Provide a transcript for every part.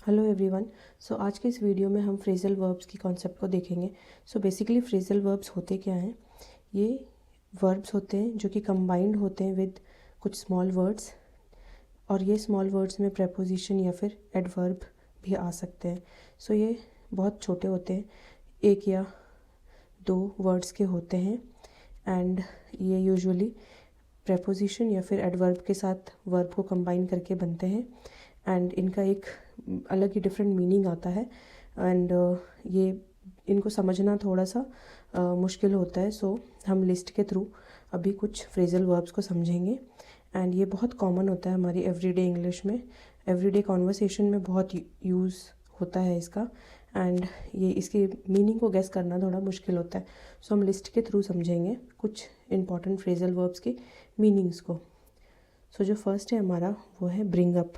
Hello everyone. सो आज के इस वीडियो में हम फ्रेजल वर्ब्स की कॉन्सेप्ट को देखेंगे। सो बेसिकली फ्रेजल वर्ब्स होते क्या हैं? ये वर्ब्स होते हैं जो कि कंबाइंड होते हैं विद कुछ स्मॉल वर्ड्स, और ये स्मॉल वर्ड्स में प्रेपोजिशन या फिर एडवर्ब भी आ सकते हैं। सो ये बहुत छोटे होते हैं, एक या दो वर्ड्स के होते हैं, एंड ये यूजुअली प्रेपोजिशन या फिर एडवर्ब के साथ वर्ब को कंबाइन करके बनते हैं, एंड इनका एक अलग ही डिफरेंट मीनिंग आता है, एंड ये इनको समझना थोड़ा सा मुश्किल होता है। सो हम लिस्ट के थ्रू अभी कुछ फ्रेजल वर्ब्स को समझेंगे, एंड ये बहुत कॉमन होता है हमारी एवरीडे इंग्लिश में, एवरीडे कॉन्वर्सेशन में बहुत यूज़ होता है इसका, एंड ये इसकी मीनिंग को गेस करना थोड़ा मुश्किल होता है। सो हम लिस्ट के थ्रू समझेंगे कुछ इंपॉर्टेंट फ्रेजल वर्ब्स की मीनिंग्स को। सो जो फर्स्ट है हमारा वो है ब्रिंग अप,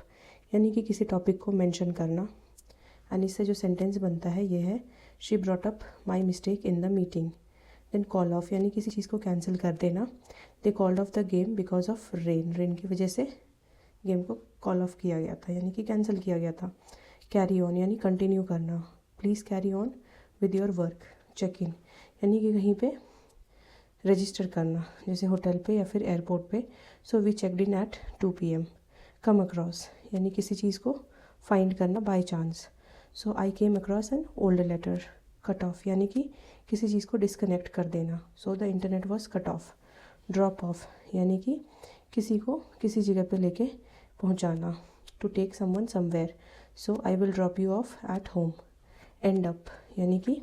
यानी कि किसी टॉपिक को मेंशन करना, एंड इससे जो सेंटेंस बनता है ये है she brought up my mistake in the meeting. Then call off, यानी किसी चीज़ को कैंसिल कर देना। They called off the game because of rain, rain की वजह से गेम को कॉल ऑफ किया गया था, यानी कि कैंसिल किया गया था। कैरी ऑन, यानी कंटिन्यू करना। Please carry on with your work. Check in, यानी कि कहीं पे रजिस्टर करना, जैसे होटल पे या फिर एयरपोर्ट पे। So we checked in at 2 PM। Come across, यानी किसी चीज़ को फाइंड करना by chance. So I came across an old letter. Cut off, यानी कि किसी चीज़ को डिस्कनेक्ट कर देना। So the internet was cut off. Drop off, यानी कि किसी को किसी जगह पे लेके पहुंचाना। To take someone somewhere. So I will drop you off at home. End up, यानी कि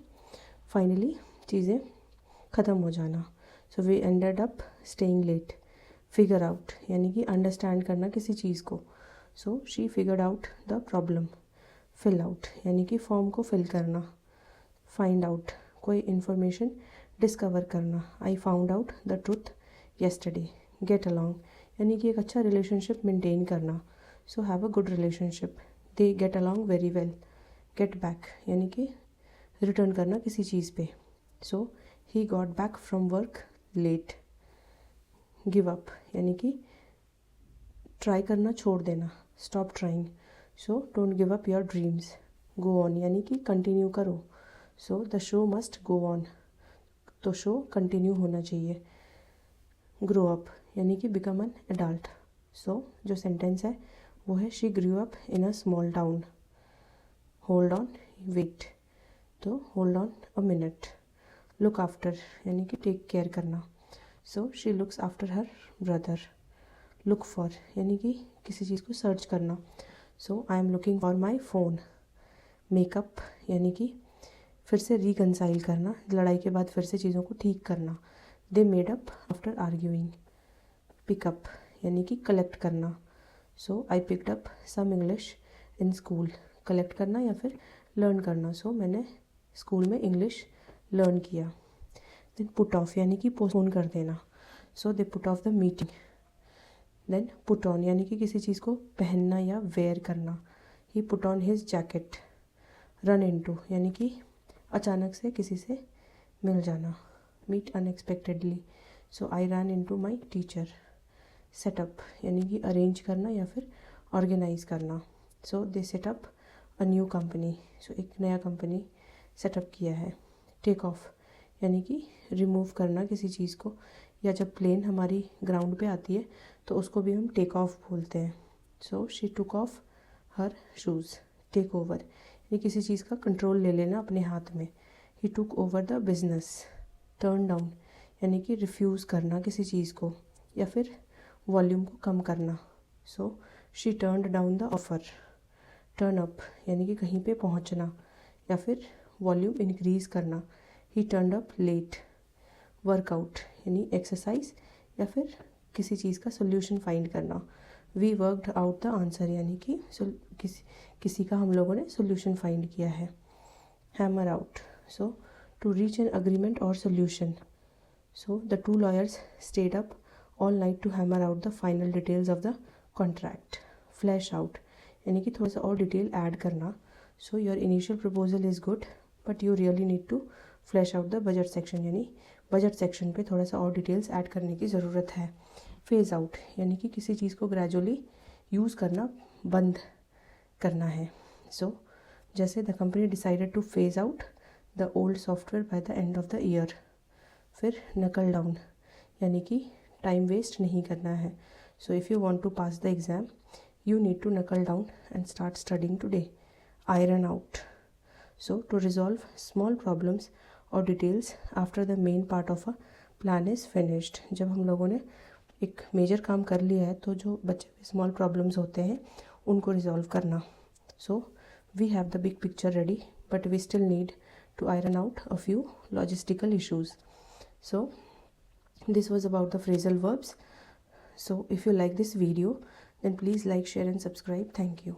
फाइनली चीज़ें ख़त्म हो जाना। So we ended up staying late. Figure out, यानी कि अंडरस्टैंड करना किसी चीज़ को। So she figured out the problem. Fill out, यानी कि फॉर्म को फिल करना। फाइंड आउट, कोई इन्फॉर्मेशन डिस्कवर करना। I found out the truth yesterday. Get along, यानी कि एक अच्छा रिलेशनशिप मेंटेन करना। So have a good relationship. They get along very well. Get back, यानी कि रिटर्न करना किसी चीज़ पे। So he got back from work late. Give up, यानी कि ट्राई करना छोड़ देना। Stop trying. So don't give up your dreams. Go on, यानी कि कंटिन्यू करो। So the show must go on, तो शो कंटिन्यू होना चाहिए। ग्रो अप, यानी कि बिकम एन एडल्ट। सो जो सेंटेंस है वो है she grew up in a small town. Hold on, wait, तो hold on a minute. Look after, यानी कि टेक केयर करना। So she looks after her brother. Look for, यानी कि किसी चीज़ को सर्च करना। So I am looking for my phone. Makeup, यानी कि फिर से रिकनसाइल करना, लड़ाई के बाद फिर से चीज़ों को ठीक करना। They made up after arguing. Pickup, यानी कि कलेक्ट करना। So I picked up some English in school. Collect करना या फिर लर्न करना। सो मैंने स्कूल में इंग्लिश लर्न किया। देन पुट ऑफ, यानी कि पोस्टपोन कर देना। So they put off the meeting. Then put on, यानी कि किसी चीज़ को पहनना या वेयर करना। He put on his jacket. Run into, यानी कि अचानक से किसी से मिल जाना। Meet unexpectedly. So I run into my teacher. Setup, यानी कि अरेंज करना या फिर ऑर्गेनाइज करना। So they setup a new company. So एक नया कंपनी सेटअप किया है। टेक ऑफ, यानी कि रिमूव करना किसी चीज़ को, या जब प्लेन हमारी ग्राउंड पे आती है तो उसको भी हम टेक ऑफ बोलते हैं। So she took off her shoes. Take over, यानी किसी चीज़ का कंट्रोल ले लेना अपने हाथ में। He took over the business. Turn down, यानी कि रिफ्यूज़ करना किसी चीज़ को या फिर वॉल्यूम को कम करना। So she turned down the offer. Turn up, यानी कि कहीं पे पहुंचना या फिर वॉल्यूम इंक्रीज़ करना। He turned up late. Work out, यानी एक्सरसाइज या फिर किसी चीज़ का सोल्यूशन फाइंड करना। We worked out the answer, यानी कि किसी का हम लोगों ने सोल्यूशन फाइंड किया है। Hammer out, so to reach an agreement और solution. So the two lawyers stayed up all night to hammer out the final details of the contract. Flash out, यानी कि थोड़ा सा और डिटेल ऐड करना। So your initial proposal is good but you really need to flash out the budget section, यानी budget section पे थोड़ा सा और डिटेल्स ऐड करने की ज़रूरत है। फेज़ आउट, यानी कि किसी चीज़ को ग्रेजुअली यूज़ करना बंद करना है। सो जैसे the company decided two phase out the old software by the end of the year. फिर नकल डाउन, यानी कि टाइम वेस्ट नहीं करना है। So if you want to pass the exam you need to knuckle down and start studying today. Iron out. So to resolve small problems or details after the main part of a plan is finished. जब हम लोगों ने एक major काम कर लिया है तो जो बच्चे में स्मॉल प्रॉब्लम्स होते हैं उनको रिजॉल्व करना. So we have the big picture ready, but we still need to iron out a few logistical issues. So this was about the phrasal verbs. So if you like this video, then please like, share and subscribe. Thank you.